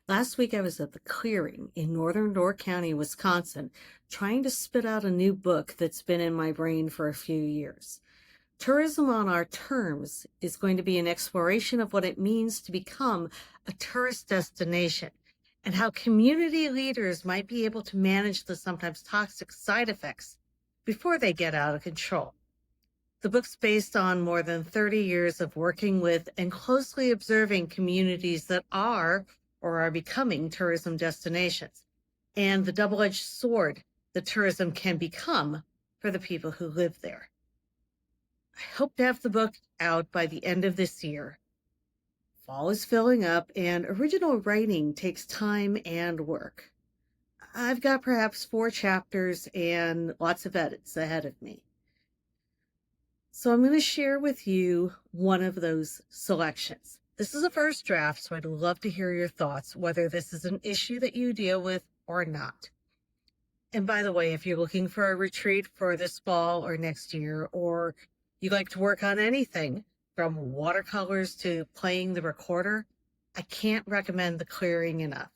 Last week I was at the Clearing in northern Door County, Wisconsin, trying to spit out a new book that's been in my brain for a few years. Tourism on Our Terms is going to be an exploration of what it means to become a tourist destination and how community leaders might be able to manage the sometimes toxic side effects before they get out of control. The book's based on more than 30 years of working with and closely observing communities that are or are becoming tourism destinations, and the double-edged sword that tourism can become for the people who live there. I hope to have the book out by the end of this year. Fall is filling up, and original writing takes time and work. I've got perhaps 4 chapters and lots of edits ahead of me. So I'm going to share with you one of those selections. This is a first draft, so I'd love to hear your thoughts, whether this is an issue that you deal with or not. And by the way, if you're looking for a retreat for this fall or next year, or you like to work on anything from watercolors to playing the recorder, I can't recommend The Clearing enough.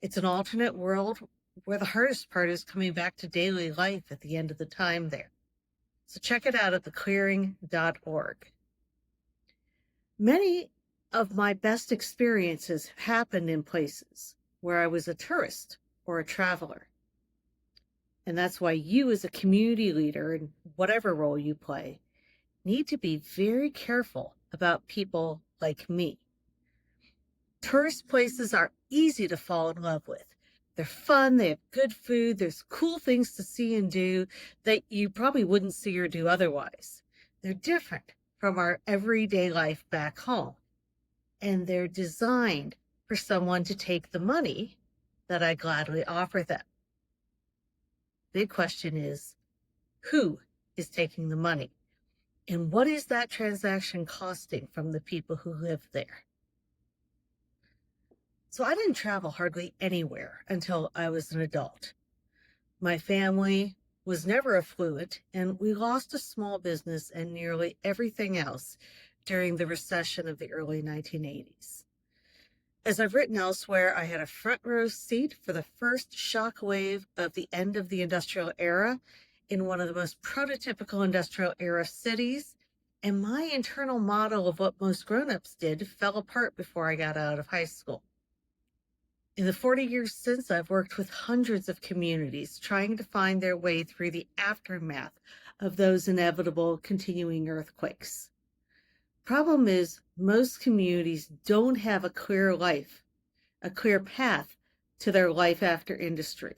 It's an alternate world where the hardest part is coming back to daily life at the end of the time there. So check it out at theclearing.org. Many of my best experiences happened in places where I was a tourist or a traveler. And that's why you, as a community leader, in whatever role you play, need to be very careful about people like me. Tourist places are easy to fall in love with. They're fun, they have good food, there's cool things to see and do that you probably wouldn't see or do otherwise. They're different from our everyday life back home, and they're designed for someone to take the money that I gladly offer them. Big question is, who is taking the money? And what is that transaction costing from the people who live there? So I didn't travel hardly anywhere until I was an adult. My family was never affluent, and we lost a small business and nearly everything else during the recession of the early 1980s. As I've written elsewhere, I had a front row seat for the first shock wave of the end of the industrial era in one of the most prototypical industrial era cities, and my internal model of what most grown-ups did fell apart before I got out of high school. In the 40 years since, I've worked with hundreds of communities trying to find their way through the aftermath of those inevitable continuing earthquakes. Problem is, most communities don't have a clear path to their life after industry.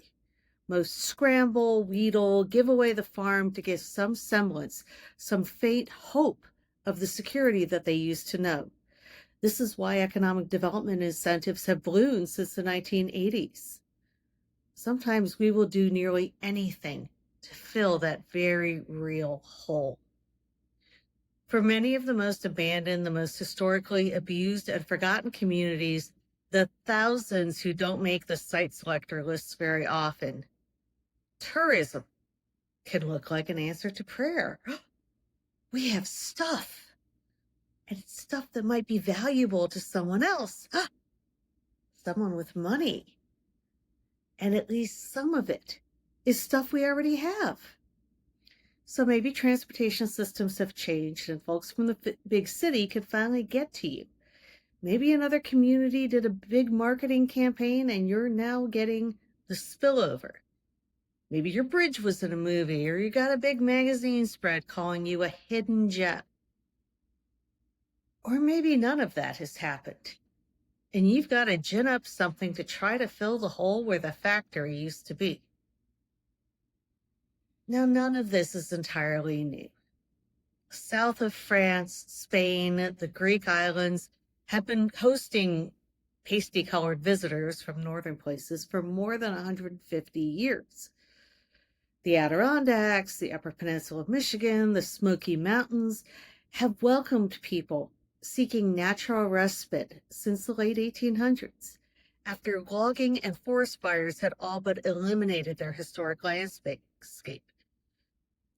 Most scramble, wheedle, give away the farm to get some semblance, some faint hope of the security that they used to know. This is why economic development incentives have ballooned since the 1980s. Sometimes we will do nearly anything to fill that very real hole. For many of the most abandoned, the most historically abused and forgotten communities, the thousands who don't make the site selector lists very often, tourism can look like an answer to prayer. We have stuff. And it's stuff that might be valuable to someone else, someone with money. And at least some of it is stuff we already have. So maybe transportation systems have changed and folks from the big city could finally get to you. Maybe another community did a big marketing campaign and you're now getting the spillover. Maybe your bridge was in a movie, or you got a big magazine spread calling you a hidden gem. Or maybe none of that has happened, and you've got to gin up something to try to fill the hole where the factory used to be. Now, none of this is entirely new. South of France, Spain, the Greek islands have been hosting pasty-colored visitors from northern places for more than 150 years. The Adirondacks, the Upper Peninsula of Michigan, the Smoky Mountains have welcomed people seeking natural respite since the late 1800s, after logging and forest fires had all but eliminated their historic landscape.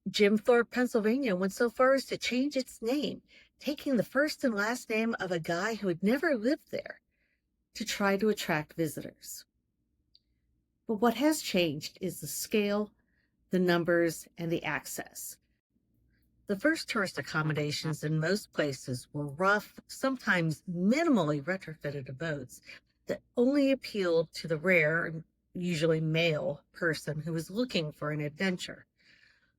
Jim Thorpe, Pennsylvania went so far as to change its name, taking the first and last name of a guy who had never lived there. to try to attract visitors. But what has changed is the scale, the numbers, and the access. The first tourist accommodations in most places were rough, sometimes minimally retrofitted abodes that only appealed to the rare, and usually male, person who was looking for an adventure.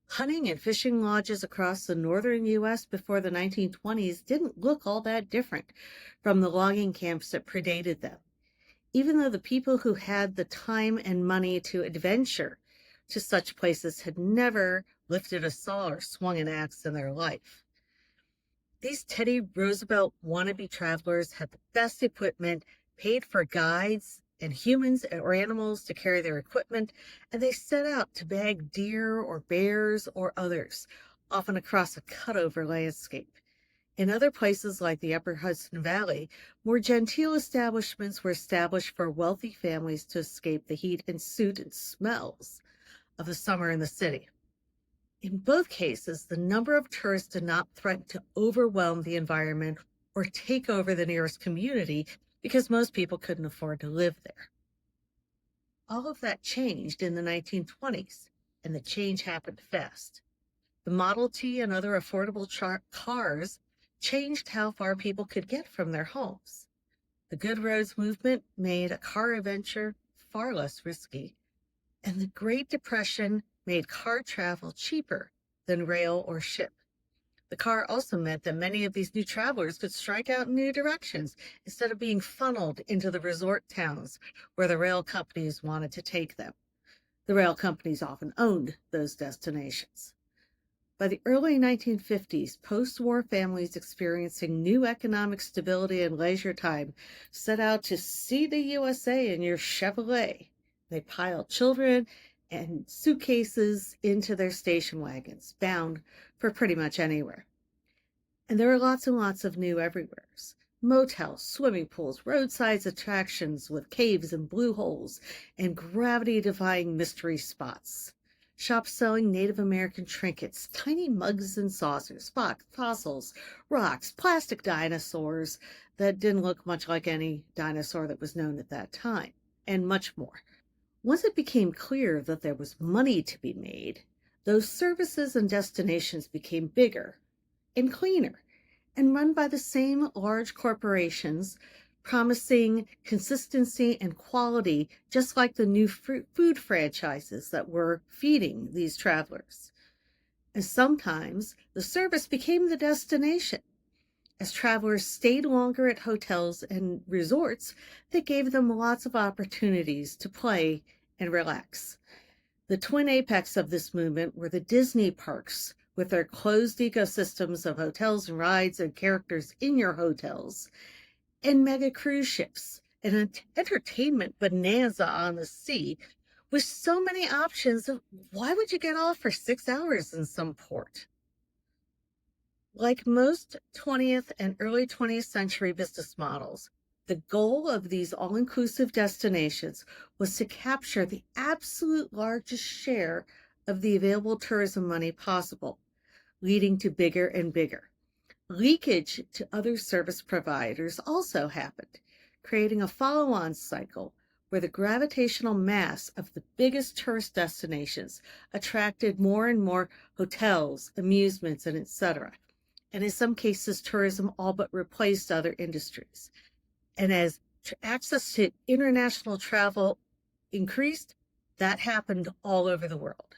Hunting and fishing lodges across the northern U.S. before the 1920s didn't look all that different from the logging camps that predated them, even though the people who had the time and money to adventure to such places had never lifted a saw or swung an axe in their life. These Teddy Roosevelt wannabe travelers had the best equipment, paid for guides and humans or animals to carry their equipment, and they set out to bag deer or bears or others, often across a cutover landscape. In other places like the Upper Hudson Valley, more genteel establishments were established for wealthy families to escape the heat and soot and smells of the summer in the city. In both cases, the number of tourists did not threaten to overwhelm the environment or take over the nearest community because most people couldn't afford to live there. All of that changed in the 1920s, and the change happened fast. The Model T and other affordable cars changed how far people could get from their homes. The Good Roads movement made a car adventure far less risky, and the Great Depression made car travel cheaper than rail or ship. The car also meant that many of these new travelers could strike out in new directions instead of being funneled into the resort towns where the rail companies wanted to take them. The rail companies often owned those destinations. By the early 1950s, post-war families experiencing new economic stability and leisure time set out to see the USA in your Chevrolet. They piled children and suitcases into their station wagons, bound for pretty much anywhere. And there were lots and lots of new everywheres. Motels, swimming pools, roadside attractions with caves and blue holes, and gravity-defying mystery spots. Shops selling Native American trinkets, tiny mugs and saucers, fossils, rocks, plastic dinosaurs that didn't look much like any dinosaur that was known at that time, and much more. Once it became clear that there was money to be made, those services and destinations became bigger and cleaner and run by the same large corporations, promising consistency and quality, just like the new food franchises that were feeding these travelers. And sometimes the service became the destination. As travelers stayed longer at hotels and resorts, they gave them lots of opportunities to play and relax. The twin apex of this movement were the Disney parks, with their closed ecosystems of hotels and rides and characters in your hotels, and mega cruise ships, an entertainment bonanza on the sea, with so many options. Why would you get off for 6 hours in some port? Like most 20th and early 20th century business models, the goal of these all-inclusive destinations was to capture the absolute largest share of the available tourism money possible, leading to bigger and bigger. Leakage to other service providers also happened, creating a follow-on cycle where the gravitational mass of the biggest tourist destinations attracted more and more hotels, amusements, and etc. And in some cases, tourism all but replaced other industries. And as access to international travel increased, that happened all over the world.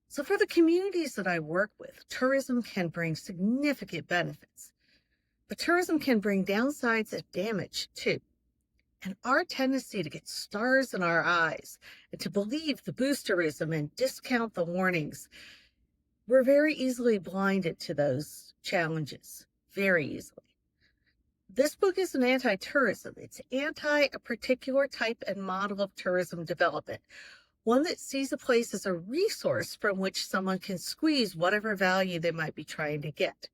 So for the communities that I work with, tourism can bring significant benefits. But tourism can bring downsides and damage too. And our tendency to get stars in our eyes and to believe the boosterism and discount the warnings, we're very easily blinded to those challenges, very easily. This book isn't anti-tourism. It's anti a particular type and model of tourism development, one that sees a place as a resource from which someone can squeeze whatever value they might be trying to get.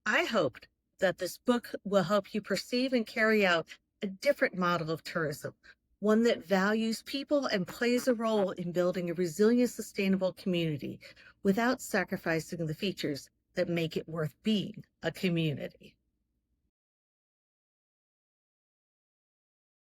I hoped that this book will help you perceive and carry out a different model of tourism, one that values people and plays a role in building a resilient, sustainable community without sacrificing the features that make it worth being a community.